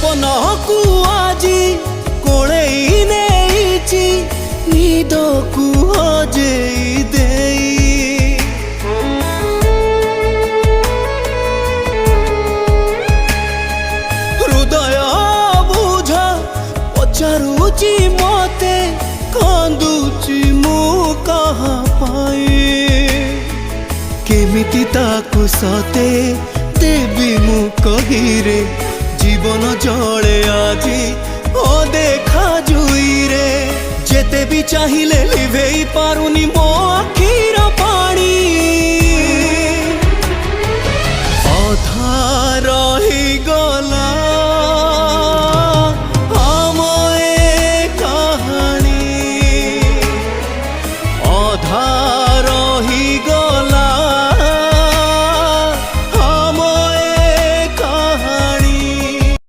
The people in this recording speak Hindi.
सपनकु आजी कोळेई नेइची निदकु हजेई देई हृदय बुझ पचारुची मते कांदुची मु कहा पाई केमिति ताकु सते देवी मु कहिरे जीवन जले आजी ओ देखा जुई रे जेते भी चाहिए लिभेई पारुनी मो